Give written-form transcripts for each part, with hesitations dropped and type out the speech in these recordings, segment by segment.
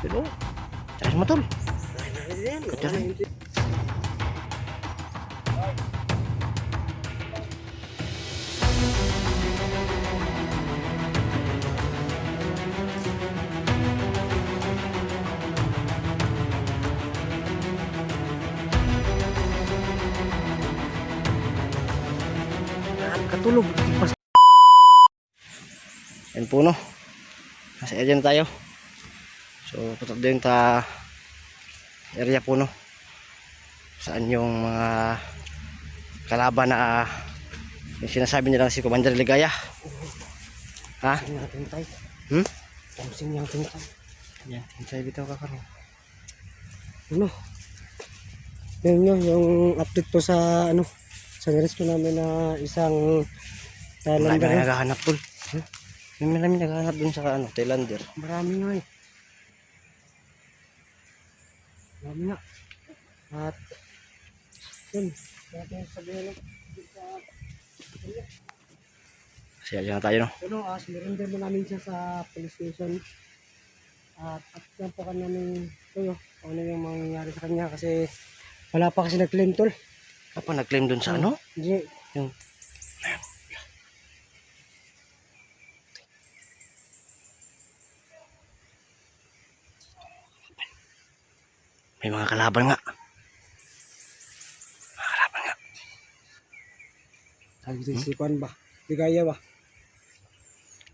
Pero, taras mo tol. Ayan, Ganda rin. Katulog. Yan puno. Nasa area na tayo. So, putok din ta area puno. Saan yung mga kalaban na yung sinasabi nilang si Commander Ligaya. Ha? Tamsing natin tayo. Hmm? Tamsing natin tayo. Yan, hintay bitaw ka karon. Ano? Yun nyo, yung update po sa ano, sa rescue namin na isang Marami Thailander. na naghahanap tol. May marami naghahanap dun sa ano, Thailander. Marami nga eh. Marami nga. At yun, natin sabihin Kasi ayan na tayo no. ano, sinurrender mo namin siya sa police station. At yan po ka namin ito kung ano yung mangyayari sa kanya kasi wala pa kasi nag-claim tol. Apa nag-claim dun sa ano? Hindi. Yung may mga kalaban nga. Mga kalaban nga. Sabi ko si Juan ba? Ligaya ba?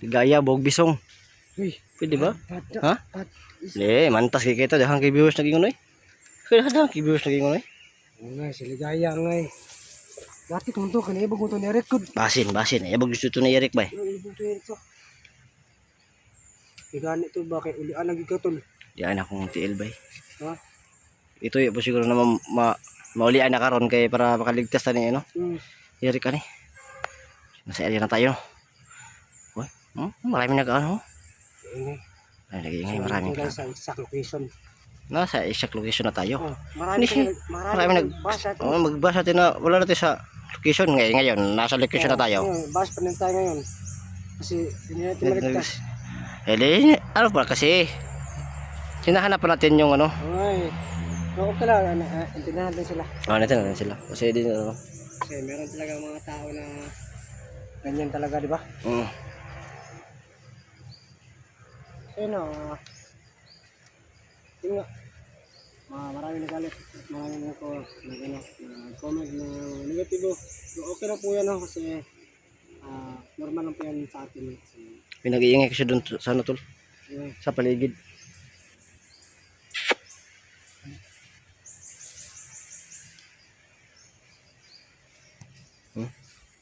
Ligaya, Bog Bisong. Uy. Pwede ba? Ha? At Le, mantas kay kita dahang kay viewers naging unoy. Kaya dahang kay viewers naging unoy. nga, si Ligaya nga eh. Dati kung to, kanina ibang to ni-record. Basin. Ay bag gusto to ni Eric bay. Ano ibang to yun to? Igani to ba kay ulian lagi ka tol? Diyan akong TL bay. Ha? Ito po siguro na maulian na karon kay para makaligtas ta ni ano. Eric ani. Nasa area na tayo. Hoy, marami nag-ano. Ingay. Ay nag-iingay marami. Sa exact location. Nasa exact location na tayo. Marami Marami basa. magbasa natin na wala natin sa location ngayon. Nasa location na tayo. Basa pa rin tayo ngayon. Kasi hindi natin maligtas. Ano pa kasi hinahanap pa natin yung ano. Ay. Okay lang, intindihan natin sila. Natin sila. Kasi din ano. Kasi meron talaga mga tao na ganyan talaga, di ba? So yun yun nga. Marami nagalit at marami na comment na negatibo. So, okay na po yan kasi normal lang po yan sa atin. Pinag-iingay kasi doon sa ano tol. Sa paligid.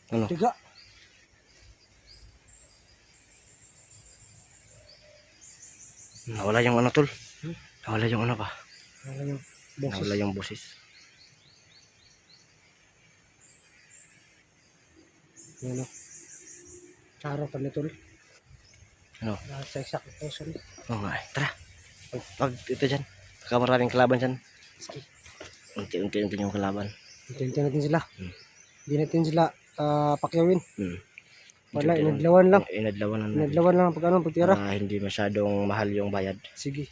Ano? Tiga. Nawala yung ano tol. Nawala yung ano ba? Nawala yung boses. Nawala yung boses. Ano? Charo kami tol. Ano? Sa exact location. Oo nga tara. Pag ito dyan. Baka maraming kalaban dyan. Sige. Unti-unti yung kalaban. Hintayin natin sila. Hindi natin sila pakyawin. Wala, Unti-unti inadlawan lang. Inadlawan lang. Inadlawan lang pag ano, pagtira. Hindi masyadong mahal yung bayad. Sige.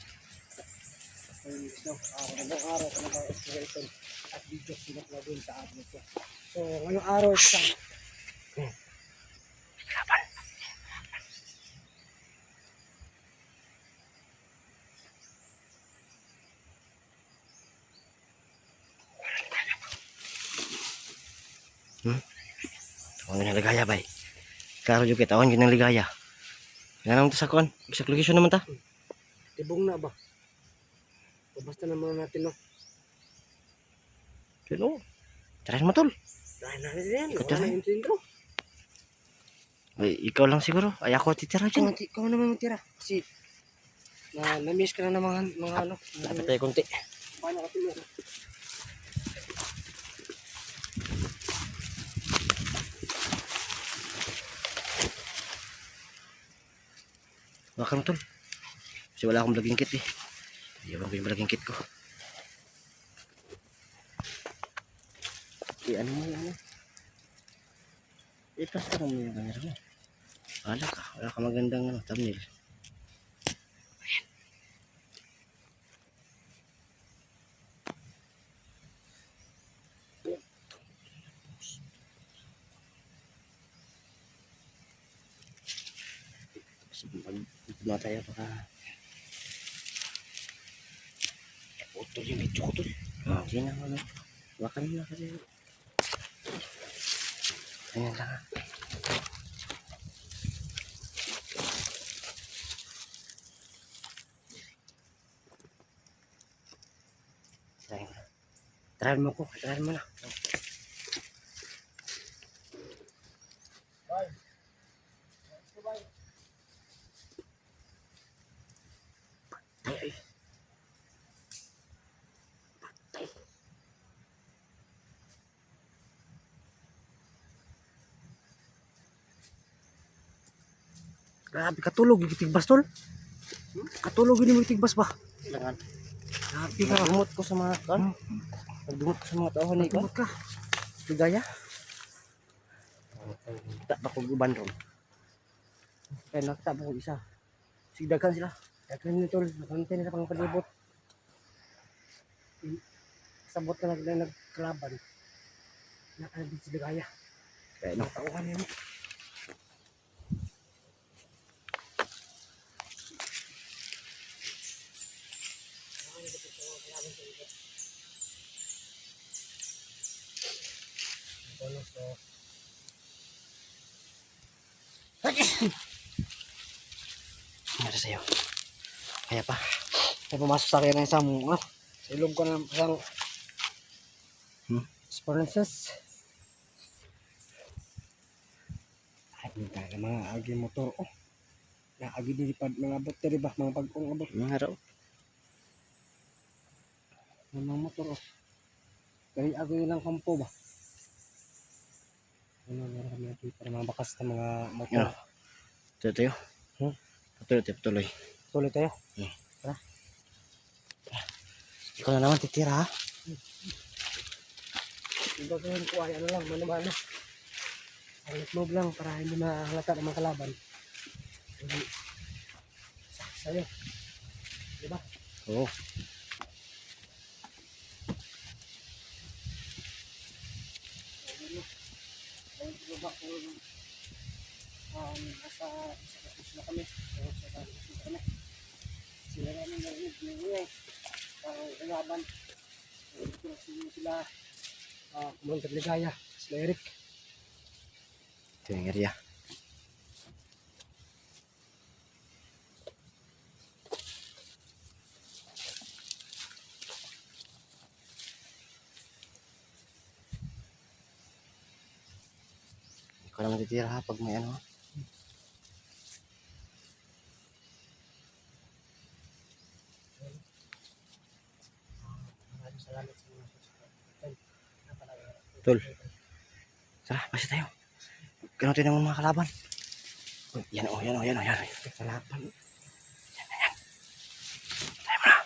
Magandang araw sa mga exploration at video pinag-lagin sa atin ito. So, ngayong araw sa Kalaban. Tawang yun ang ligaya bay. Klaro juga tawang yun ang ligaya. Nga naman sa kuan. Sa location naman ta. tibong na ba? O basta naman natin no. Pero, tara mo tol. Dahil na rin yan. Ikaw Wala tira. na yung intro. Ay, ikaw lang siguro. Ay ako titira dyan. Ikaw naman magtira. Kasi na-miss ka na ng mga ano. Dapat tayo konti. Paano ka tulo? Baka mo tol. Kasi wala akong vlogging kit eh. Iwan ko yung vlogging kit ko. Ano mo yan? Ipasta mo yung camera mo. Wala ka magandang thumbnail. Ayan. Mag tayo baka utol yung medyo utol. Hindi na ano. Baka nila kasi. Ayan lang. Try mo ko. Try mo na. Ay, ay. Grabe katulog yung tigbas tol. Katulog yun yung tigbas ba? Kailangan. Grabe ka. Pagdumot ko sa mga kan. Pagdumot ko sa mga tao ni kan. Ka. Ligaya. Tak ba kong uban ron. Kaya nakita ba ko isa. Sigdagan sila. Dagan nyo tol. Nakantay nila pang palibot. Sabot na nagkalaban. Nakalabit si Ligaya. Kaya nakatauhan yun. Ano sa'yo? Kaya pa. Kaya pumasok sa akin ng isang sa ilog ko ng isang experiences. Ay, mga mga agi motor. Oh. Na agi dilipad mga battery ba? Mga pag-ong abot. Mga raw. Mga motor. Oh. Dari agi nilang kampo ba? Ano meron kami natin para mga bakas na mga motor. Ito tayo. Patuloy. Tuloy tayo. Tara. Ikaw na naman titira ha. Yung gagawin ko ay ano lang, mano-mano. Ang lang para hindi mahalata ng mga kalaban. Hindi. Sa'yo. Diba? Oo. Nasa isa kami. Sila namin narinig ang kalaban. Sila Commander Ligaya, sila Eric. Ito yung area. Ikaw naman titira ha pag may ano. Maraming salamat sa mga subscribe. Tol. Tara, pasi tayo. Ganutin naman mga kalaban. Yan o. Kalaban. Yan. Tayo mo na.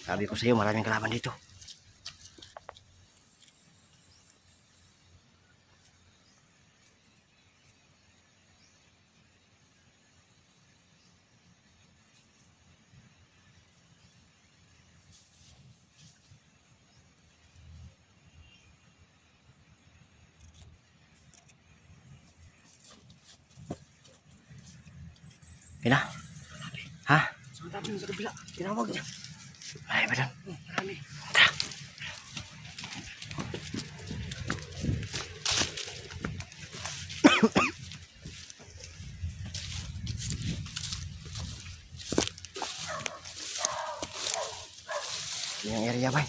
Sabi ko sa iyo, maraming kalaban dito. Pila? Ha? Sa tabi sa kabila. Tinawag niya. Ay, ba doon? Marami. Tara. Yung area ba?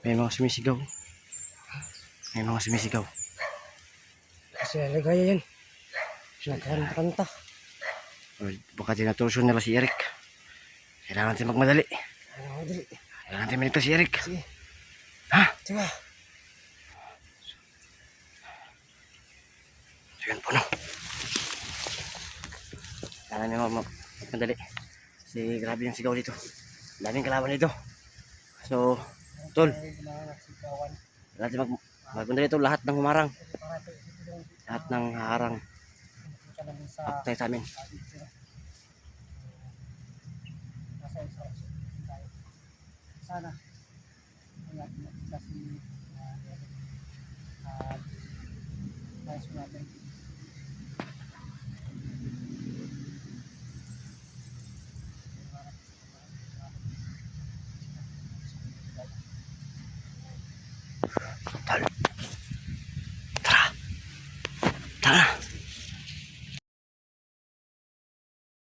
May mga sumisigaw. Kasi Ligaya yan. Nagkanta-kanta. Baka tinatulsyon nila si Eric. Kailangan natin magmadali. Kailangan natin minito si Eric. Sige. Ha? Sige. So yun po no. Kailangan nyo magmadali. Kasi grabe yung sigaw dito. Daming kalaban dito. So, tol. Natin magmadali ito. Lahat ng humarang. Lahat ng harang. Paktay sa amin. Sana kasi nais natin Tara.